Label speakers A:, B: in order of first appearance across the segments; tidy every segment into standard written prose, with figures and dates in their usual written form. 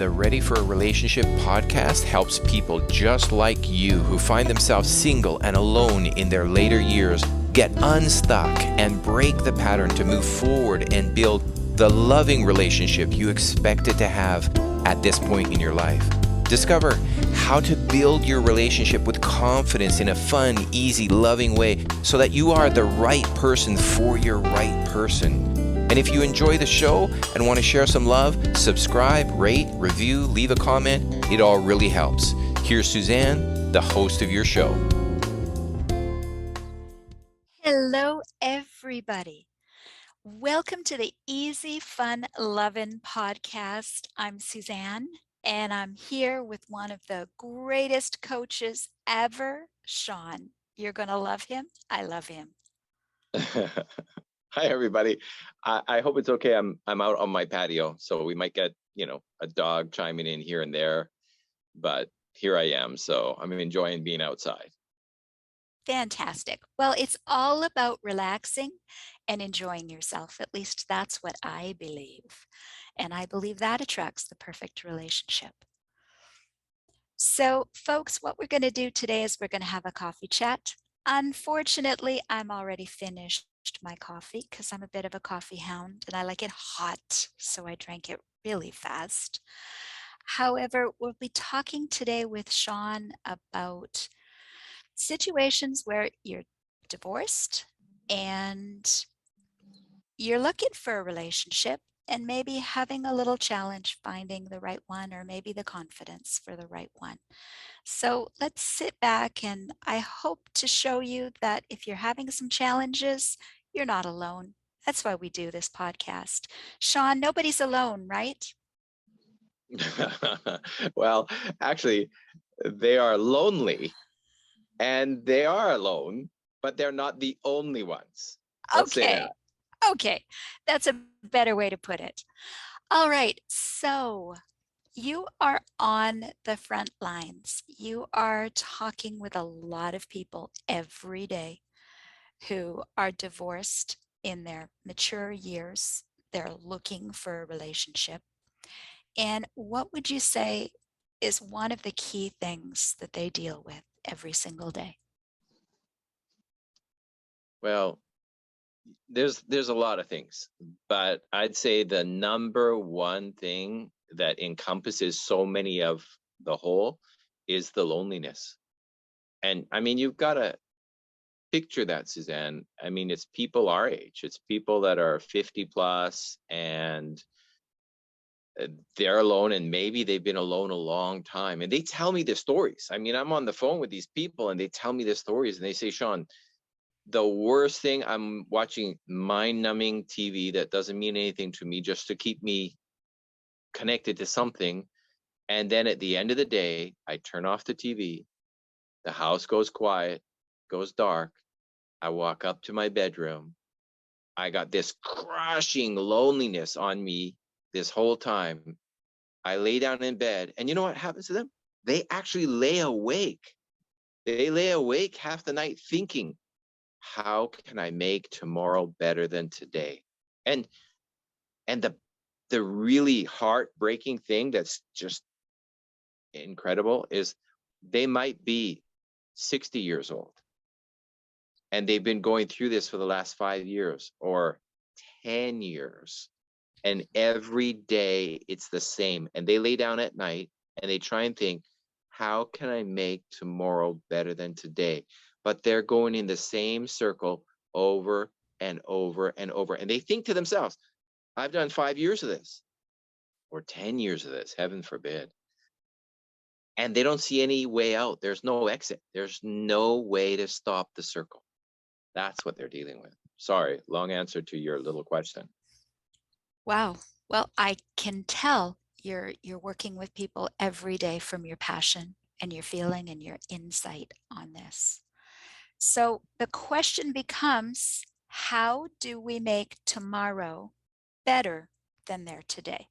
A: The Ready for a Relationship podcast helps people just like you who find themselves single and alone in their later years get unstuck and break the pattern to move forward and build the loving relationship you expected to have at this point in your life. Discover how to build your relationship with confidence in a fun, easy, loving way so that you are the right person for your right person. And if you enjoy the show and want to share some love, subscribe, rate, review, leave a comment. It all really helps. Here's Suzanne, the host of your show.
B: Hello, everybody. Welcome to the Easy, Fun, Lovin' podcast. I'm Suzanne, and I'm here with one of the greatest coaches ever, Shawn. You're going to love him. I love him.
C: Hi, everybody. I hope it's okay. I'm out on my patio, so we might get, a dog chiming in here and there, but here I am. So I'm enjoying being outside.
B: Fantastic. Well, it's all about relaxing and enjoying yourself. At least that's what I believe. And I believe that attracts the perfect relationship. So, folks, what we're going to do today is we're going to have a coffee chat. Unfortunately, I'm already finished my coffee because I'm a bit of a coffee hound and I like it hot, so I drank it really fast. However, we'll be talking today with Shawn about situations where you're divorced and you're looking for a relationship and maybe having a little challenge finding the right one or maybe the confidence for the right one. So let's sit back and I hope to show you that if you're having some challenges, you're not alone. That's why we do this podcast. Shawn, nobody's alone, right?
C: Well, actually, they are lonely and they are alone, but they're not the only ones. Let's say that.
B: Okay. That's a better way to put it. All right. So you are on the front lines. You are talking with a lot of people every day who are divorced in their mature years. They're looking for a relationship. And what would you say is one of the key things that they deal with every single day?
C: Well, there's a lot of things, but I'd say the number one thing that encompasses so many of the whole is the loneliness. And you've got to picture that, Suzanne. It's people our age. It's people that are 50 plus and they're alone, and maybe they've been alone a long time. And they tell me their stories. I'm on the phone with these people and they tell me their stories and they say, Shawn, the worst thing, I'm watching mind-numbing TV that doesn't mean anything to me just to keep me connected to something. And then at the end of the day, I turn off the TV, the house goes quiet, goes dark. I walk up to my bedroom. I got this crushing loneliness on me this whole time. I lay down in bed, and you know what happens to them? They actually lay awake. They lay awake half the night thinking, how can I make tomorrow better than today? And the really heartbreaking thing that's just incredible is they might be 60 years old and they've been going through this for the last 5 years or 10 years. And every day it's the same. And they lay down at night and they try and think, how can I make tomorrow better than today? But they're going in the same circle over and over and over. And they think to themselves, I've done 5 years of this or 10 years of this, heaven forbid. And they don't see any way out. There's no exit. There's no way to stop the circle. That's what they're dealing with. Sorry, long answer to your little question.
B: Wow. Well, I can tell you're working with people every day from your passion and your feeling and your insight on this. So the question becomes, how do we make tomorrow better than their today?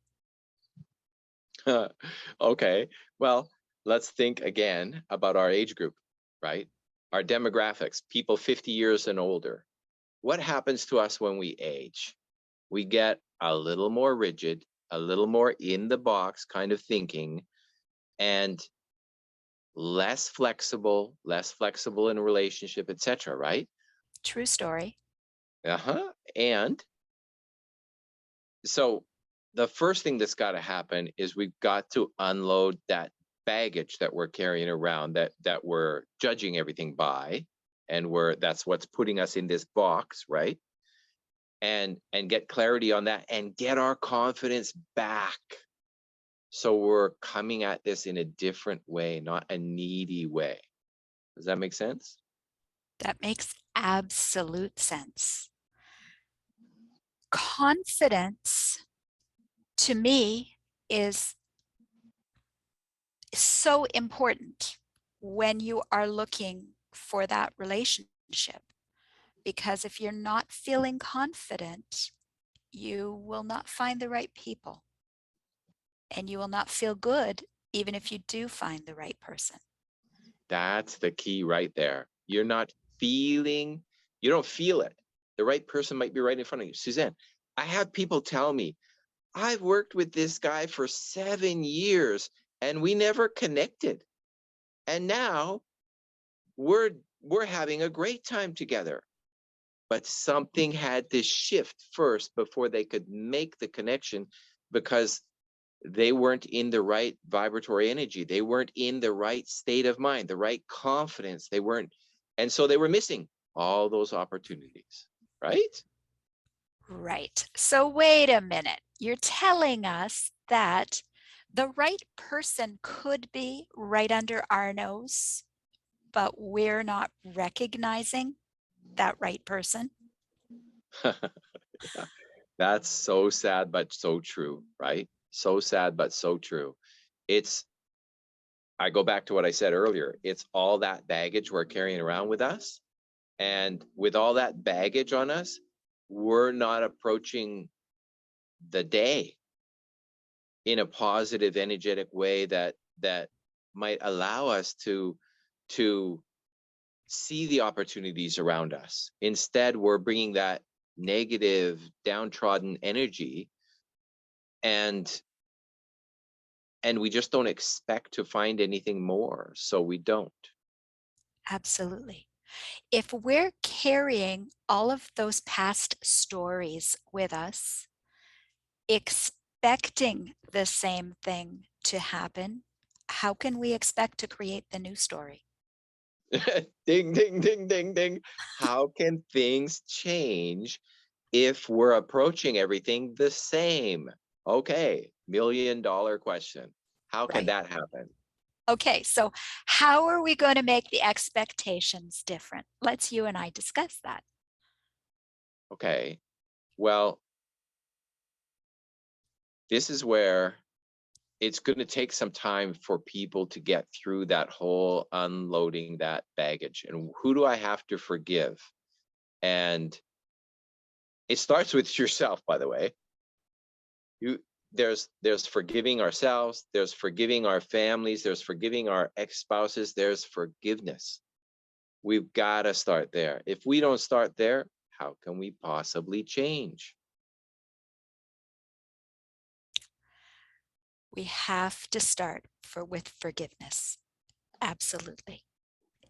C: Okay, well, let's think again about our age group, right? Our demographics, people 50 years and older. What happens to us when we age? We get a little more rigid a little more in the box kind of thinking, and less flexible in a relationship, etc., right?
B: True story.
C: And so the first thing that's got to happen is we've got to unload that baggage that we're carrying around, that we're judging everything by, and that's what's putting us in this box, right? And get clarity on that, and get our confidence back, so we're coming at this in a different way, not a needy way. Does that make sense?
B: That makes absolute sense. Confidence, to me, is so important when you are looking for that relationship, because if you're not feeling confident, you will not find the right people, and you will not feel good even if you do find the right person.
C: That's the key right there. You don't feel it. The right person might be right in front of you. Suzanne, I have people tell me, I've worked with this guy for 7 years and we never connected. And now we're having a great time together. But something had to shift first before they could make the connection, because they weren't in the right vibratory energy. They weren't in the right state of mind, the right confidence. They weren't. And so they were missing all those opportunities, right?
B: Right. So wait a minute. You're telling us that the right person could be right under our nose, but we're not recognizing that right person?
C: Yeah. That's so sad, but so true, right? So sad, but so true. I go back to what I said earlier. It's all that baggage we're carrying around with us. And with all that baggage on us, we're not approaching the day in a positive, energetic way that might allow us to see the opportunities around us. Instead, we're bringing that negative, downtrodden energy, and we just don't expect to find anything more, so we don't.
B: Absolutely. If we're carrying all of those past stories with us, expecting the same thing to happen, how can we expect to create the new story?
C: Ding, ding, ding, ding, ding. How can things change if we're approaching everything the same? Okay, $1 million question. How can
B: Right.
C: that happen?
B: Okay, so how are we going to make the expectations different? Let's you and I discuss that.
C: Okay, well, this is where it's going to take some time for people to get through that whole unloading that baggage. And who do I have to forgive? And it starts with yourself, by the way. There's forgiving ourselves, there's forgiving our families, there's forgiving our ex-spouses, there's forgiveness. We've got to start there. If we don't start there, how can we possibly change?
B: We have to start with forgiveness. Absolutely.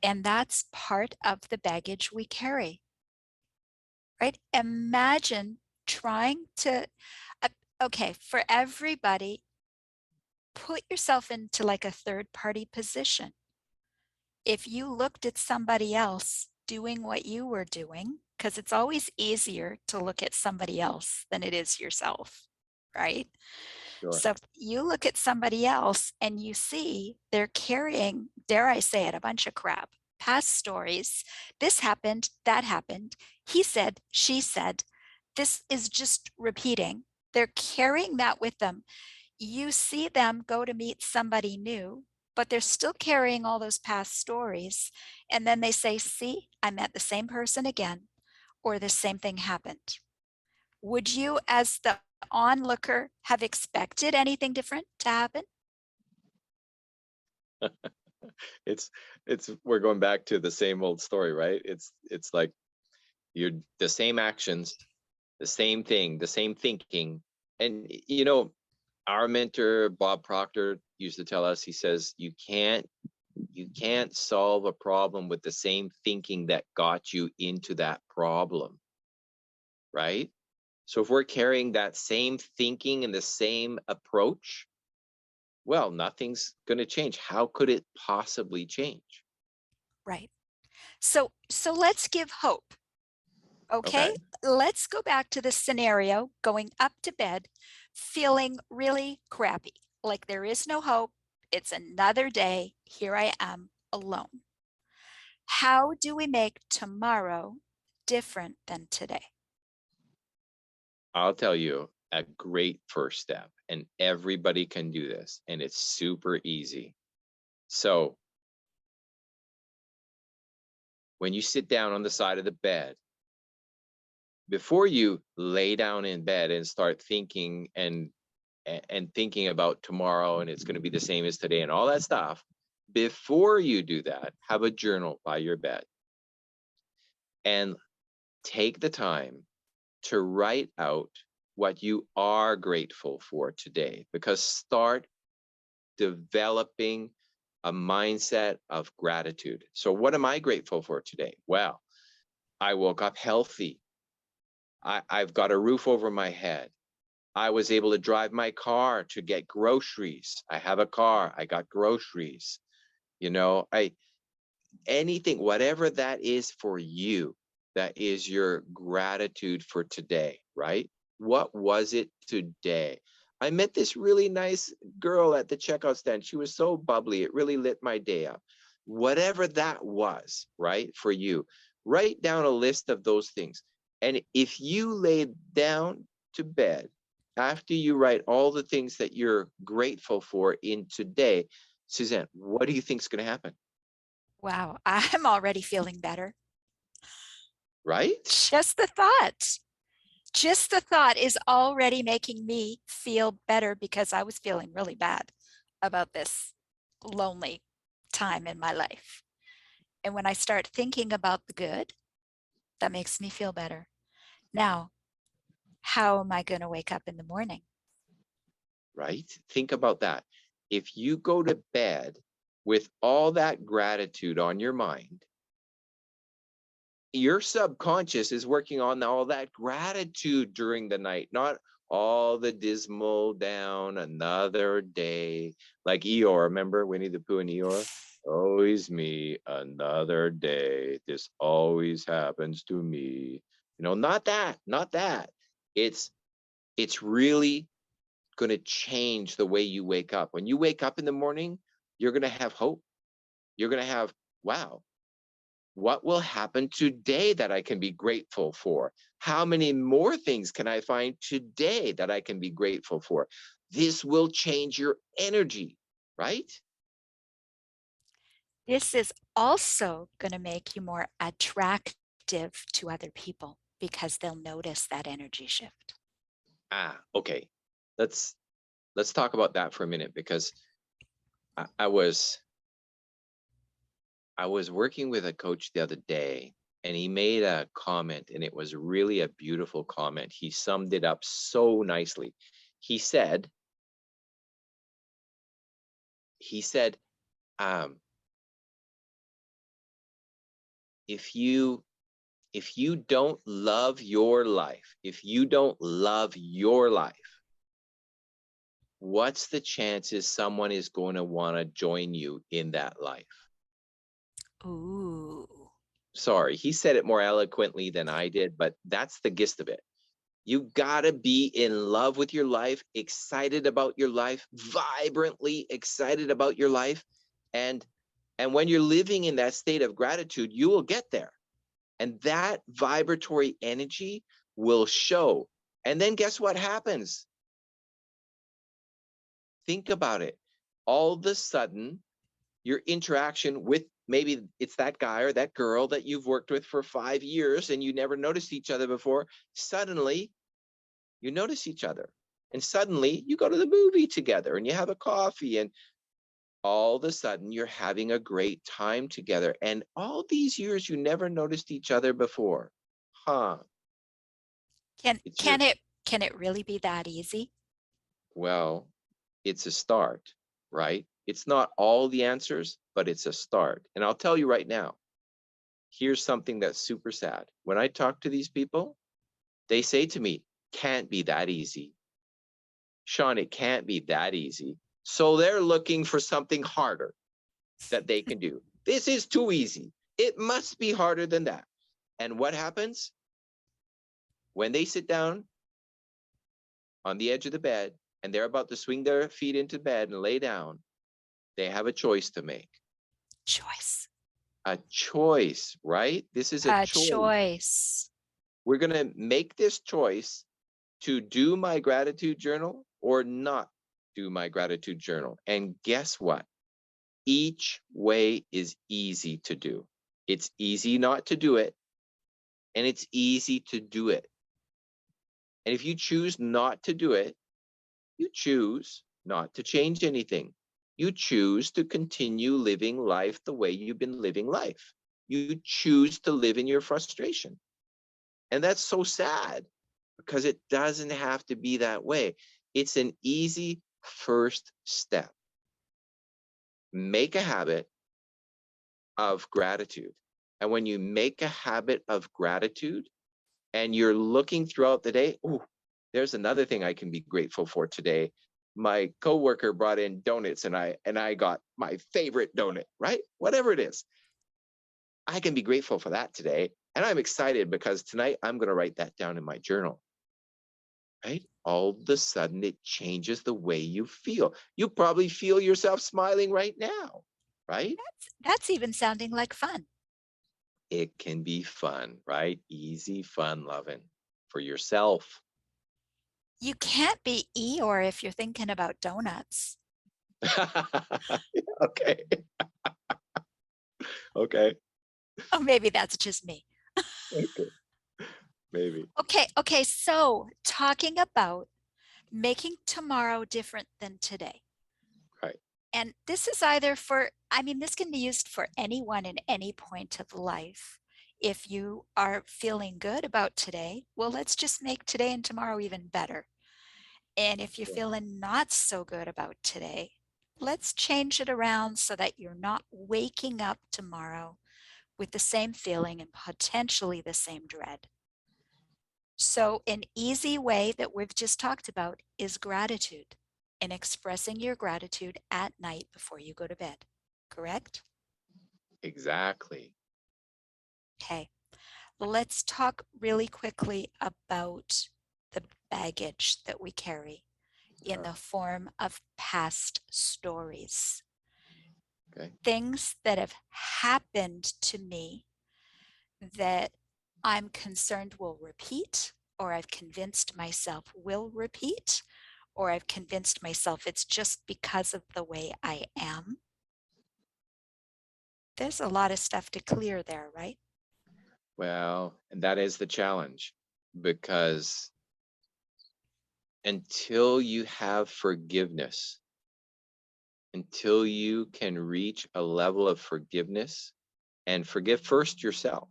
B: And that's part of the baggage we carry, right? Imagine trying to, okay, for everybody, put yourself into like a third party position. If you looked at somebody else doing what you were doing, because it's always easier to look at somebody else than it is yourself, right?
C: Sure.
B: So if you look at somebody else and you see they're carrying, dare I say it, a bunch of crap, past stories. This happened, that happened. He said, she said, this is just repeating. They're carrying that with them. You see them go to meet somebody new, but they're still carrying all those past stories. And then they say, see, I met the same person again, or the same thing happened. Would you, as the onlooker, have expected anything different to happen?
C: It's we're going back to the same old story, right? It's like you're the same actions, the same thing, the same thinking. And Our mentor, Bob Proctor, used to tell us, he says, you can't solve a problem with the same thinking that got you into that problem, right? So if we're carrying that same thinking and the same approach, well, nothing's going to change. How could it possibly change?
B: Right. So let's give hope. Okay,
C: Okay.
B: let's go back to the scenario, going up to bed, feeling really crappy, like there is no hope. It's another day. Here I am alone. How do we make tomorrow different than today?
C: I'll tell you a great first step, and everybody can do this, and it's super easy. So when you sit down on the side of the bed, before you lay down in bed and start thinking and thinking about tomorrow and it's going to be the same as today and all that stuff, before you do that, have a journal by your bed and take the time to write out what you are grateful for today, because start developing a mindset of gratitude. So what am I grateful for today? Well, I woke up healthy. I've got a roof over my head. I was able to drive my car to get groceries. I have a car. I got groceries. You know, anything, whatever that is for you, that is your gratitude for today, right? What was it today? I met this really nice girl at the checkout stand. She was so bubbly. It really lit my day up. Whatever that was, right, for you, write down a list of those things. And if you lay down to bed after you write all the things that you're grateful for in today, Suzanne, what do you think is going to happen?
B: Wow, I'm already feeling better.
C: Right?
B: Just the thought is already making me feel better because I was feeling really bad about this lonely time in my life. And when I start thinking about the good, that makes me feel better. Now, how am I going to wake up in the morning?
C: Right? Think about that. If you go to bed with all that gratitude on your mind, your subconscious is working on all that gratitude during the night, not all the dismal down another day. Like Eeyore, remember Winnie the Pooh and Eeyore? Always me, another day. This always happens to me. You know, not that, not that. It's really going to change the way you wake up. When you wake up in the morning, you're going to have hope. You're going to have, wow, what will happen today that I can be grateful for? How many more things can I find today that I can be grateful for? This will change your energy, right?
B: This is also going to make you more attractive to other people because they'll notice that energy shift.
C: Okay. Let's talk about that for a minute, because I was working with a coach the other day, and he made a comment, and it was really a beautiful comment. He summed it up so nicely. He said, if you don't love your life, what's the chances someone is going to want to join you in that life?
B: Ooh.
C: Sorry, he said it more eloquently than I did, but that's the gist of it. You gotta be in love with your life, excited about your life, vibrantly excited about your life. And when you're living in that state of gratitude, you will get there. And that vibratory energy will show. And then guess what happens? Think about it. All of a sudden, your interaction with, maybe it's that guy or that girl that you've worked with for 5 years and you never noticed each other before, suddenly you notice each other. And suddenly you go to the movie together and you have a coffee, and all of a sudden you're having a great time together. And all these years you never noticed each other before. Huh.
B: Can
C: It's your,
B: can it can it really be that easy?
C: well, it's a start, right? It's not all the answers, but it's a start. And I'll tell you right now, here's something that's super sad. When I talk to these people, they say to me, can't be that easy. Shawn, it can't be that easy. So they're looking for something harder that they can do. This is too easy. It must be harder than that. And what happens? When they sit down on the edge of the bed and they're about to swing their feet into bed and lay down, they have a choice to make.
B: Choice.
C: A choice, right? This is a
B: A
C: choice.
B: choice.
C: We're going to make this choice to do my gratitude journal or not do my gratitude journal. And guess what? Each way is easy to do. It's easy not to do it, and it's easy to do it. And if you choose not to do it, you choose not to change anything. You choose to continue living life the way you've been living life. You choose to live in your frustration. And that's so sad because it doesn't have to be that way. It's an easy first step. Make a habit of gratitude. And when you make a habit of gratitude and you're looking throughout the day, oh, there's another thing I can be grateful for today. My coworker brought in donuts and I got my favorite donut, right? Whatever it is. I can be grateful for that today. And I'm excited because tonight I'm going to write that down in my journal. Right? All of a sudden it changes the way you feel. You probably feel yourself smiling right now, right?
B: That's even sounding like fun.
C: It can be fun, right? Easy, fun loving for yourself.
B: You can't be Eeyore if you're thinking about donuts.
C: Okay. Okay.
B: Oh, maybe that's just me.
C: Okay. Maybe.
B: Okay. So talking about making tomorrow different than today.
C: Right.
B: And this is either for, this can be used for anyone in any point of life. If you are feeling good about today, well, let's just make today and tomorrow even better. And if you're feeling not so good about today, let's change it around so that you're not waking up tomorrow with the same feeling and potentially the same dread. So an easy way that we've just talked about is gratitude and expressing your gratitude at night before you go to bed, correct?
C: Exactly.
B: Okay, let's talk really quickly about the baggage that we carry in the form of past stories.
C: Okay.
B: Things that have happened to me that I'm concerned will repeat, or I've convinced myself will repeat, or I've convinced myself it's just because of the way I am. There's a lot of stuff to clear there, right?
C: Well, and that is the challenge because until you have forgiveness, until you can reach a level of forgiveness and forgive first yourself,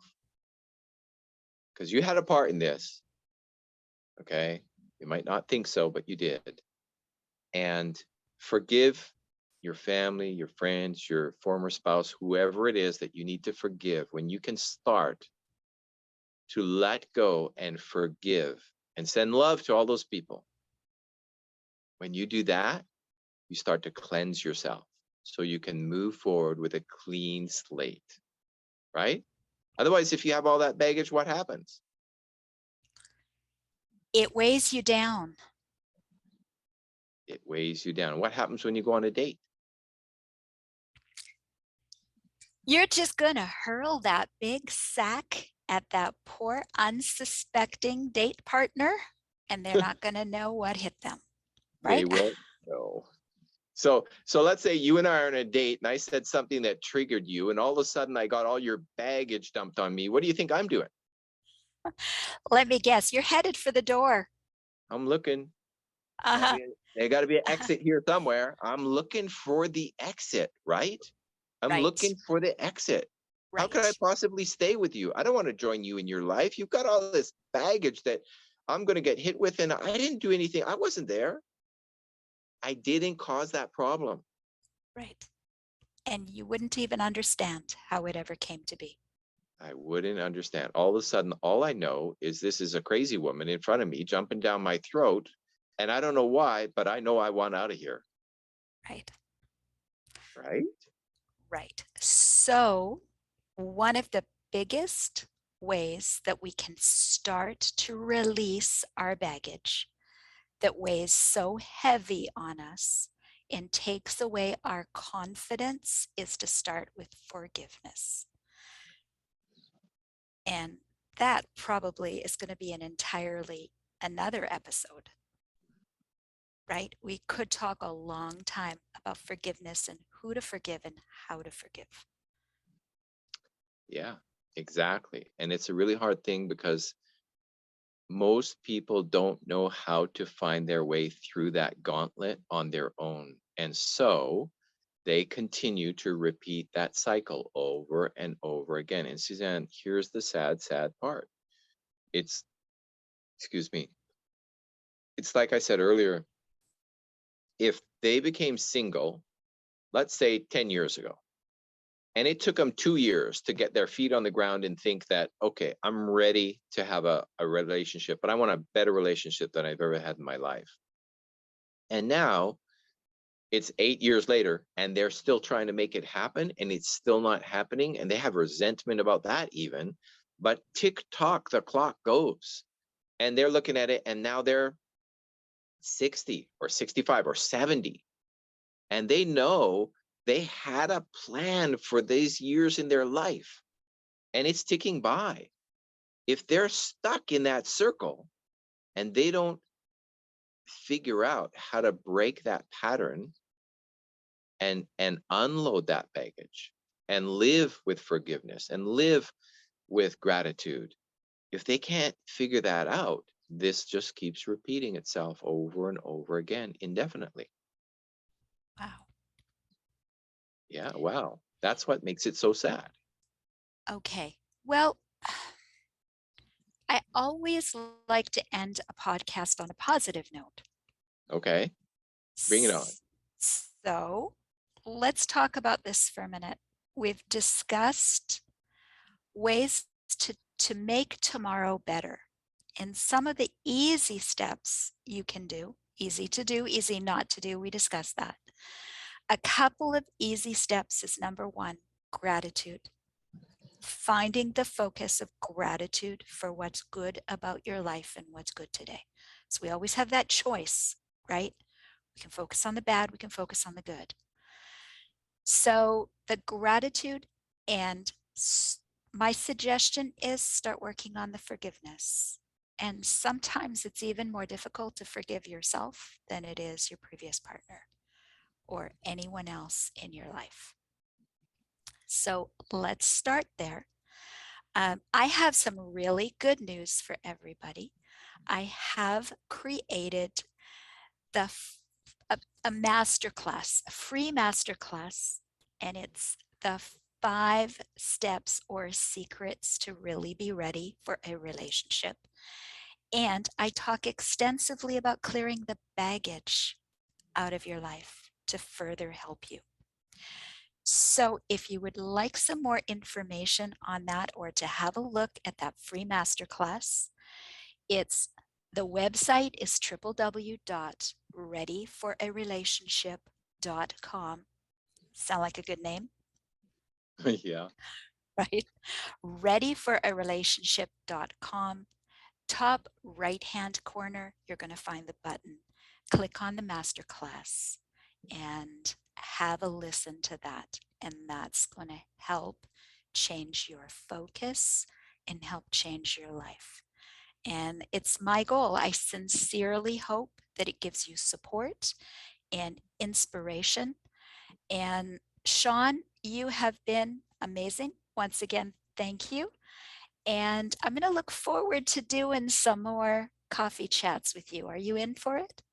C: because you had a part in this. Okay. You might not think so, but you did. And forgive your family, your friends, your former spouse, whoever it is that you need to forgive. When you can start to let go and forgive and send love to all those people, when you do that, you start to cleanse yourself so you can move forward with a clean slate, right? Otherwise, if you have all that baggage, what happens?
B: It weighs you down.
C: It weighs you down. What happens when you go on a date?
B: You're just going to hurl that big sack at that poor unsuspecting date partner, and they're not going to know what hit them, right?
C: They won't know. So let's say you and I are on a date and I said something that triggered you, and all of a sudden I got all your baggage dumped on me. What do you think I'm doing?
B: Let me guess, you're headed for the door.
C: I'm looking.
B: Uh-huh.
C: There got to be an exit here somewhere. I'm looking for the exit, right? I'm
B: Right.
C: looking for the exit. How could I possibly stay with you? I don't want to join you in your life. You've got all this baggage that I'm going to get hit with, and I didn't do anything. I wasn't there. I didn't cause that problem.
B: Right. And you wouldn't even understand how it ever came to be.
C: I wouldn't understand. All of a sudden, all I know is this is a crazy woman in front of me jumping down my throat. And I don't know why, but I know I want out of here.
B: Right.
C: Right?
B: Right. So, one of the biggest ways that we can start to release our baggage that weighs so heavy on us and takes away our confidence is to start with forgiveness. And that probably is going to be an entirely another episode, right? We could talk a long time about forgiveness and who to forgive and how to forgive.
C: Yeah, exactly. And it's a really hard thing because most people don't know how to find their way through that gauntlet on their own. And so they continue to repeat that cycle over and over again. And Suzanne, here's the sad, sad part. It's, excuse me, it's like I said earlier, if they became single, let's say 10 years ago, and it took them 2 years to get their feet on the ground and think that, okay, I'm ready to have a relationship, but I want a better relationship than I've ever had in my life. And now it's 8 years later and they're still trying to make it happen and it's still not happening. And they have resentment about that even, but tick tock, the clock goes and they're looking at it and now they're 60 or 65 or 70. And they know they had a plan for these years in their life and it's ticking by. If they're stuck in that circle and they don't figure out how to break that pattern and unload that baggage and live with forgiveness and live with gratitude, if they can't figure that out, this just keeps repeating itself over and over again indefinitely.
B: Wow.
C: Yeah, wow. That's what makes it so sad.
B: Okay. Well, I always like to end a podcast on a positive note.
C: Okay, bring it on.
B: So let's talk about this for a minute. We've discussed ways to make tomorrow better. And some of the easy steps you can do, easy to do, easy not to do, we discussed that. A couple of easy steps is number one, gratitude. Finding the focus of gratitude for what's good about your life and what's good today. So we always have that choice, right? We can focus on the bad, we can focus on the good. So the gratitude and my suggestion is start working on the forgiveness. And sometimes it's even more difficult to forgive yourself than it is your previous partner or anyone else in your life. So let's start there. I have some really good news for everybody. I have created a masterclass, a free masterclass, and it's the 5 steps or secrets to really be ready for a relationship. And I talk extensively about clearing the baggage out of your life to further help you. So if you would like some more information on that or to have a look at that free masterclass, it's the website is www.readyforarelationship.com. Sound like a good name,
C: Yeah.
B: right? Readyforarelationship.com. Top right-hand corner, you're going to find the button. Click on the masterclass and have a listen to that. And that's going to help change your focus and help change your life. And it's my goal. I sincerely hope that it gives you support and inspiration. And Shawn, you have been amazing. Once again, thank you. And I'm going to look forward to doing some more coffee chats with you. Are you in for it?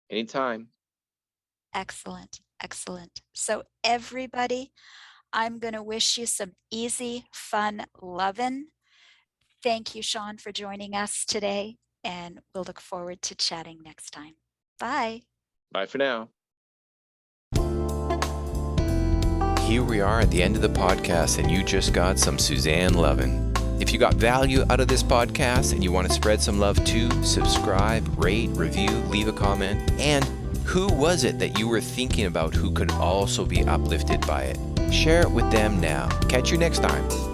C: Anytime.
B: Excellent. Excellent. So, everybody, I'm going to wish you some easy, fun loving. Thank you, Shawn, for joining us today. And we'll look forward to chatting next time. Bye.
C: Bye for now.
A: Here we are at the end of the podcast, and you just got some Suzanne loving. If you got value out of this podcast and you want to spread some love too, subscribe, rate, review, leave a comment. And who was it that you were thinking about who could also be uplifted by it? Share it with them now. Catch you next time.